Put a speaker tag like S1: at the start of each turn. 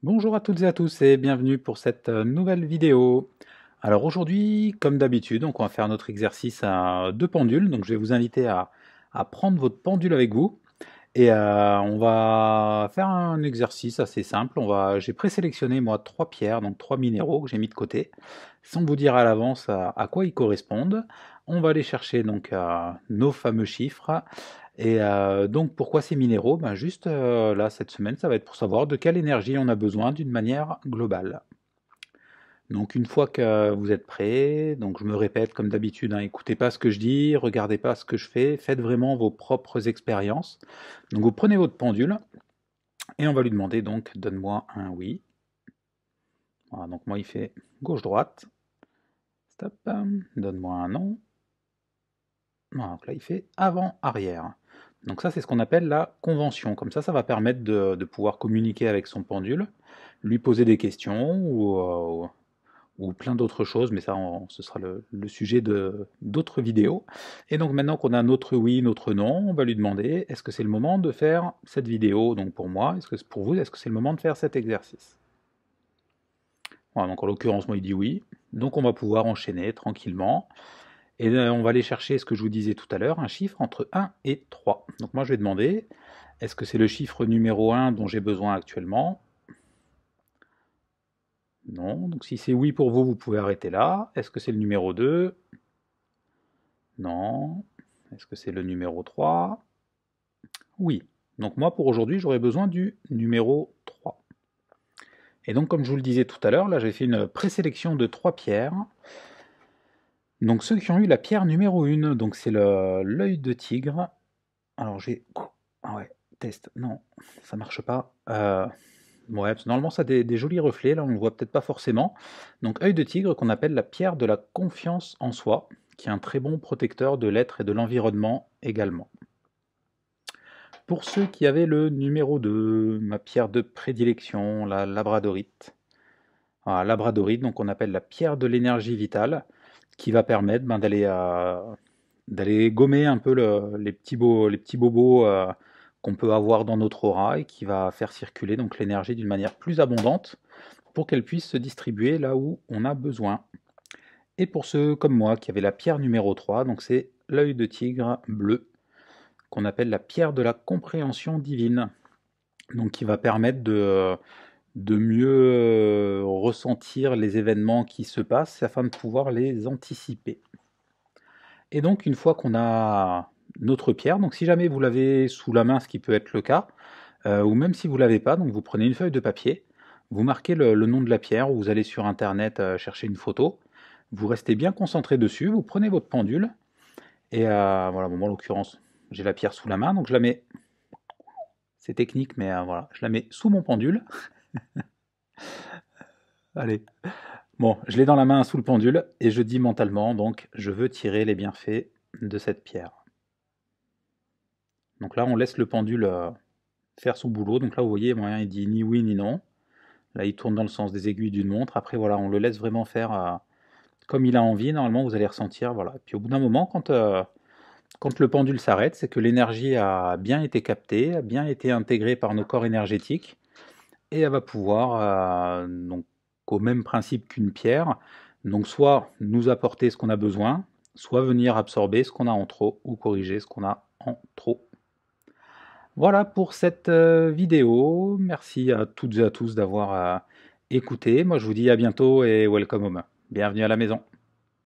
S1: Bonjour à toutes et à tous et bienvenue pour cette nouvelle vidéo. Alors aujourd'hui, comme d'habitude, donc on va faire notre exercice à deux pendules. Donc je vais vous inviter à prendre votre pendule avec vous et on va faire un exercice assez simple. J'ai présélectionné moi trois pierres, donc trois minéraux que j'ai mis de côté, sans vous dire à l'avance à quoi ils correspondent. On va aller chercher donc nos fameux chiffres. Et donc pourquoi ces minéraux? Ben juste là cette semaine, ça va être pour savoir de quelle énergie on a besoin d'une manière globale. Donc une fois que vous êtes prêts, donc je me répète comme d'habitude, hein, écoutez pas ce que je dis, regardez pas ce que je fais, faites vraiment vos propres expériences. Donc vous prenez votre pendule et on va lui demander donc donne-moi un oui. Voilà, donc moi il fait gauche-droite. Stop, donne-moi un non. Voilà, donc là il fait avant-arrière. Donc ça c'est ce qu'on appelle la convention. Comme ça va permettre de pouvoir communiquer avec son pendule, lui poser des questions ou plein d'autres choses, mais ça ce sera le sujet d'autres vidéos. Et donc maintenant qu'on a notre oui, notre non, on va lui demander est-ce que c'est le moment de faire cette vidéo, donc pour moi, est-ce que pour vous, est-ce que c'est le moment de faire cet exercice? Voilà, donc en l'occurrence moi il dit oui, donc on va pouvoir enchaîner tranquillement. Et on va aller chercher ce que je vous disais tout à l'heure, un chiffre entre 1 et 3. Donc moi je vais demander, est-ce que c'est le chiffre numéro 1 dont j'ai besoin actuellement? Non. Donc si c'est oui pour vous, vous pouvez arrêter là. Est-ce que c'est le numéro 2? Non. Est-ce que c'est le numéro 3? Oui. Donc moi pour aujourd'hui j'aurais besoin du numéro 3. Et donc comme je vous le disais tout à l'heure, là j'ai fait une présélection de 3 pierres. Donc ceux qui ont eu la pierre numéro 1, donc c'est l'œil de tigre. Alors j'ai... Ah ouais, test. Non, ça marche pas. Ouais, parce que normalement ça a des jolis reflets, là on ne voit peut-être pas forcément. Donc œil de tigre qu'on appelle la pierre de la confiance en soi, qui est un très bon protecteur de l'être et de l'environnement également. Pour ceux qui avaient le numéro 2, ma pierre de prédilection, la labradorite. Voilà, labradorite, donc on appelle la pierre de l'énergie vitale, qui va permettre d'aller gommer un peu les petits bobos qu'on peut avoir dans notre aura et qui va faire circuler donc l'énergie d'une manière plus abondante pour qu'elle puisse se distribuer là où on a besoin. Et pour ceux comme moi qui avaient la pierre numéro 3, donc c'est l'œil de tigre bleu qu'on appelle la pierre de la compréhension divine, donc qui va permettre de mieux ressentir les événements qui se passent afin de pouvoir les anticiper. Et donc une fois qu'on a notre pierre, donc si jamais vous l'avez sous la main, ce qui peut être le cas, ou même si vous l'avez pas, donc vous prenez une feuille de papier, vous marquez le nom de la pierre, ou vous allez sur internet chercher une photo, vous restez bien concentré dessus, vous prenez votre pendule, et voilà, bon, moi en l'occurrence j'ai la pierre sous la main, donc je la mets, c'est technique, mais voilà, je la mets sous mon pendule, allez, bon, je l'ai dans la main sous le pendule, et je dis mentalement, donc je veux tirer les bienfaits de cette pierre. Donc là on laisse le pendule faire son boulot. Donc là, vous voyez, moyen, il dit ni oui ni non. Là, il tourne dans le sens des aiguilles d'une montre. Après, voilà, on le laisse vraiment faire comme il a envie. Normalement, vous allez ressentir, voilà. Et puis au bout d'un moment, quand le pendule s'arrête, c'est que l'énergie a bien été captée, a bien été intégrée par nos corps énergétiques, et elle va pouvoir, donc, au même principe qu'une pierre, donc soit nous apporter ce qu'on a besoin, soit venir absorber ce qu'on a en trop, ou corriger ce qu'on a en trop. Voilà pour cette vidéo. Merci à toutes et à tous d'avoir écouté. Moi, je vous dis à bientôt et welcome home. Bienvenue à la maison.